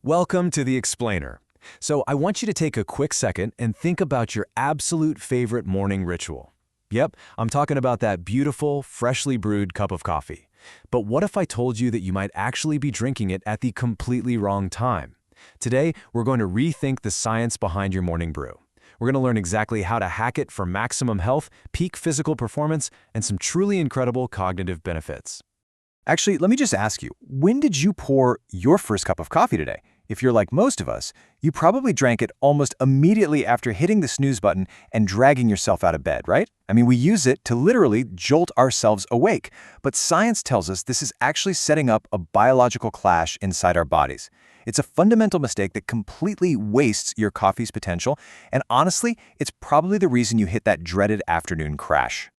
Welcome to The Explainer. So I want you to take a quick second and think about your absolute favorite morning ritual. Yep, I'm talking about that beautiful, freshly brewed cup of coffee. But what if I told you that you might actually be drinking it at the completely wrong time? Today, we're going to rethink the science behind your morning brew. We're going to learn exactly how to hack it for maximum health, peak physical performance, and some truly incredible cognitive benefits. Actually, let me just ask you, when did you pour your first cup of coffee today? If you're like most of us, you probably drank it almost immediately after hitting the snooze button and dragging yourself out of bed, right? I mean, we use it to literally jolt ourselves awake. But science tells us this is actually setting up a biological clash inside our bodies. It's a fundamental mistake that completely wastes your coffee's potential, and honestly, it's probably the reason you hit that dreaded afternoon crash.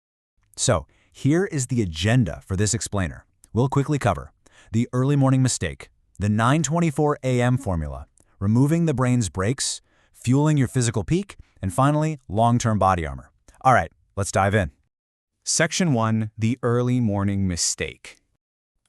So, here is the agenda for this explainer. We'll quickly cover the early morning mistake, the 9:24 a.m. formula, removing the brain's brakes, fueling your physical peak, and finally, long-term body armor. All right, let's dive in. Section 1, the early morning mistake.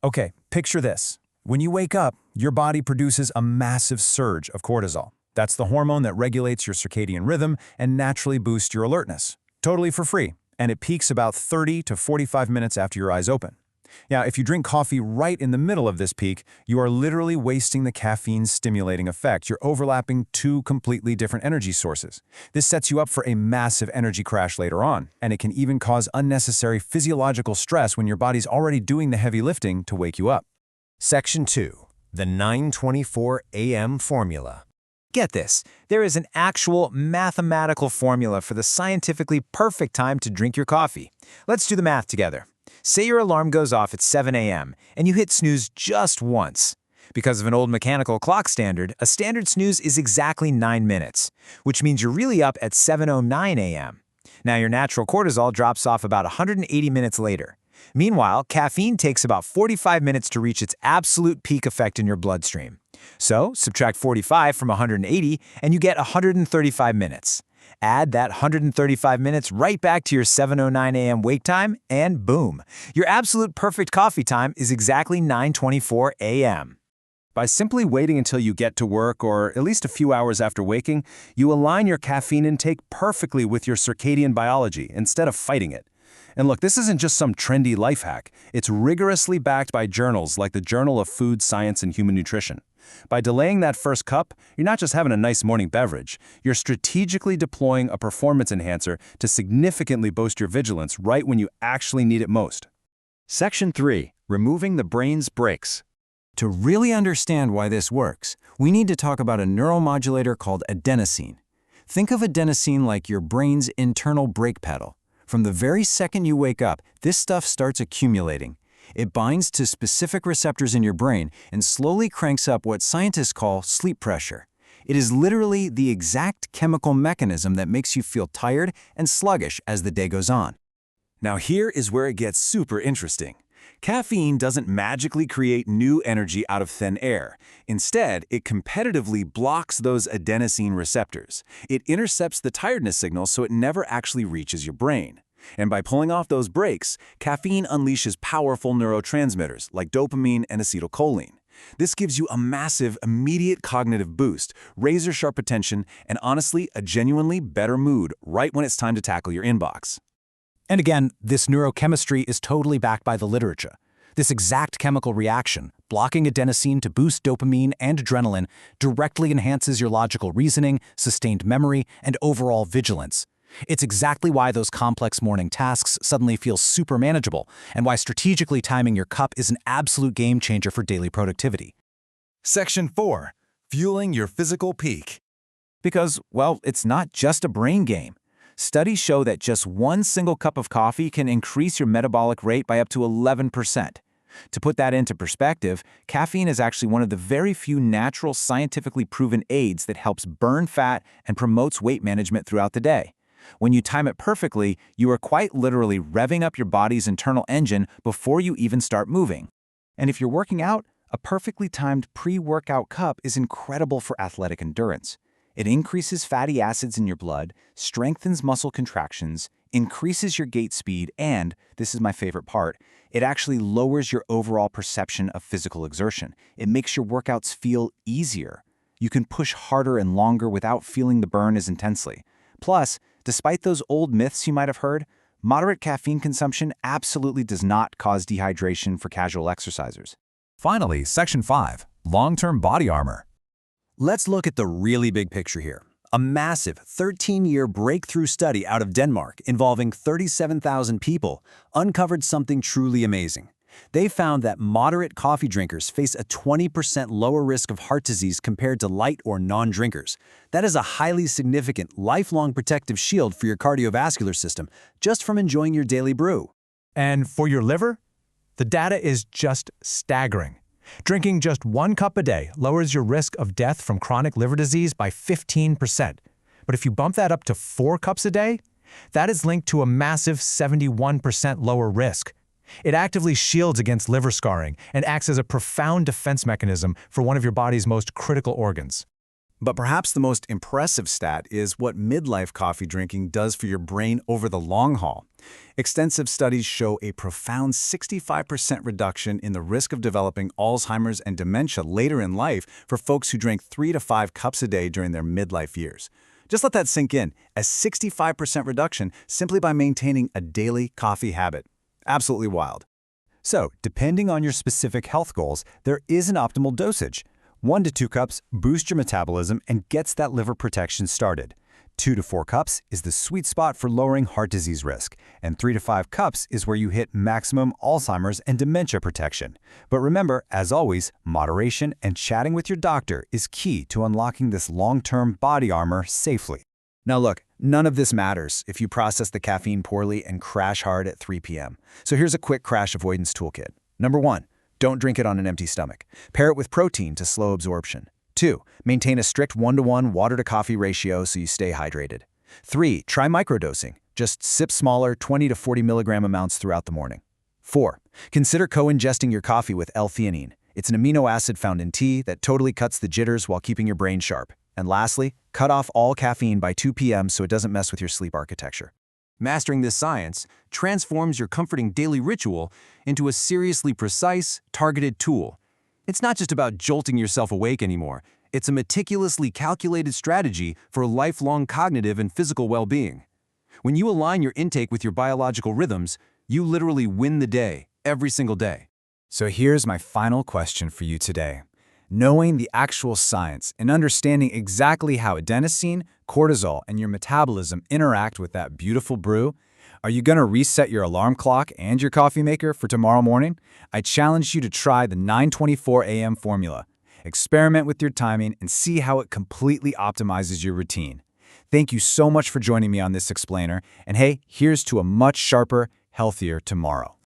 Okay, picture this. When you wake up, your body produces a massive surge of cortisol. That's the hormone that regulates your circadian rhythm and naturally boosts your alertness. Totally for free, and it peaks about 30 to 45 minutes after your eyes open. Now, if you drink coffee right in the middle of this peak, you are literally wasting the caffeine's stimulating effect. You're overlapping two completely different energy sources. This sets you up for a massive energy crash later on, and it can even cause unnecessary physiological stress when your body's already doing the heavy lifting to wake you up. Section 2, the 9:24 a.m. formula. Get this, there is an actual mathematical formula for the scientifically perfect time to drink your coffee. Let's do the math together. Say your alarm goes off at 7 a.m. and you hit snooze just once. Because of an old mechanical clock standard, a standard snooze is exactly 9 minutes, which means you're really up at 7:09 a.m. Now your natural cortisol drops off about 180 minutes later. Meanwhile, caffeine takes about 45 minutes to reach its absolute peak effect in your bloodstream. So, subtract 45 from 180 and you get 135 minutes. Add that 135 minutes right back to your 7:09 a.m. wake time, and boom, your absolute perfect coffee time is exactly 9:24 a.m. By simply waiting until you get to work or at least a few hours after waking, you align your caffeine intake perfectly with your circadian biology instead of fighting it. And look, this isn't just some trendy life hack. It's rigorously backed by journals like the Journal of Food Science and Human Nutrition. By delaying that first cup, you're not just having a nice morning beverage, you're strategically deploying a performance enhancer to significantly boost your vigilance right when you actually need it most. Section 3, removing the brain's brakes. To really understand why this works, we need to talk about a neuromodulator called adenosine. Think of adenosine like your brain's internal brake pedal. From the very second you wake up, this stuff starts accumulating. It binds to specific receptors in your brain and slowly cranks up what scientists call sleep pressure. It is literally the exact chemical mechanism that makes you feel tired and sluggish as the day goes on. Now here is where it gets super interesting. Caffeine doesn't magically create new energy out of thin air. Instead, it competitively blocks those adenosine receptors. It intercepts the tiredness signal so it never actually reaches your brain. And by pulling off those brakes, caffeine unleashes powerful neurotransmitters like dopamine and acetylcholine. This gives you a massive, immediate cognitive boost, razor-sharp attention, and honestly, a genuinely better mood right when it's time to tackle your inbox. And again, this neurochemistry is totally backed by the literature. This exact chemical reaction, blocking adenosine to boost dopamine and adrenaline, directly enhances your logical reasoning, sustained memory, and overall vigilance. It's exactly why those complex morning tasks suddenly feel super manageable, and why strategically timing your cup is an absolute game changer for daily productivity. Section 4, fueling your physical peak. Because, well, it's not just a brain game. Studies show that just one single cup of coffee can increase your metabolic rate by up to 11%. To put that into perspective, caffeine is actually one of the very few natural, scientifically proven aids that helps burn fat and promotes weight management throughout the day. When you time it perfectly, you are quite literally revving up your body's internal engine before you even start moving. And if you're working out, a perfectly timed pre-workout cup is incredible for athletic endurance. It increases fatty acids in your blood, strengthens muscle contractions, increases your gait speed, and, this is my favorite part, it actually lowers your overall perception of physical exertion. It makes your workouts feel easier. You can push harder and longer without feeling the burn as intensely. Plus, despite those old myths you might have heard, moderate caffeine consumption absolutely does not cause dehydration for casual exercisers. Finally, Section 5, Long-Term Body Armor. Let's look at the really big picture here. A massive 13-year breakthrough study out of Denmark involving 37,000 people uncovered something truly amazing. They found that moderate coffee drinkers face a 20% lower risk of heart disease compared to light or non-drinkers. That is a highly significant, lifelong protective shield for your cardiovascular system just from enjoying your daily brew. And for your liver, the data is just staggering. Drinking just 1 cup a day lowers your risk of death from chronic liver disease by 15%. But if you bump that up to 4 cups a day, that is linked to a massive 71% lower risk. It actively shields against liver scarring and acts as a profound defense mechanism for one of your body's most critical organs. But perhaps the most impressive stat is what midlife coffee drinking does for your brain over the long haul. Extensive studies show a profound 65% reduction in the risk of developing Alzheimer's and dementia later in life for folks who drank 3 to 5 cups a day during their midlife years. Just let that sink in, a 65% reduction simply by maintaining a daily coffee habit. Absolutely wild. So, depending on your specific health goals, there is an optimal dosage. 1 to 2 cups boosts your metabolism and gets that liver protection started. 2 to 4 cups is the sweet spot for lowering heart disease risk, and 3 to 5 cups is where you hit maximum Alzheimer's and dementia protection. But remember, as always, moderation and chatting with your doctor is key to unlocking this long-term body armor safely. Now look, none of this matters if you process the caffeine poorly and crash hard at 3 p.m. So here's a quick crash avoidance toolkit. Number 1, don't drink it on an empty stomach. Pair it with protein to slow absorption. 2, maintain a strict 1-to-1 water-to-coffee ratio so you stay hydrated. 3, try microdosing. Just sip smaller 20 to 40 milligram amounts throughout the morning. 4, consider co-ingesting your coffee with L-theanine. It's an amino acid found in tea that totally cuts the jitters while keeping your brain sharp. And lastly, cut off all caffeine by 2 p.m. so it doesn't mess with your sleep architecture. Mastering this science transforms your comforting daily ritual into a seriously precise, targeted tool. It's not just about jolting yourself awake anymore. It's a meticulously calculated strategy for lifelong cognitive and physical well-being. When you align your intake with your biological rhythms, you literally win the day, every single day. So here's my final question for you today. Knowing the actual science and understanding exactly how adenosine, cortisol, and your metabolism interact with that beautiful brew, are you going to reset your alarm clock and your coffee maker for tomorrow morning? I challenge you to try the 9:24 a.m. formula. Experiment with your timing and see how it completely optimizes your routine. Thank you so much for joining me on this explainer, and hey, here's to a much sharper, healthier tomorrow.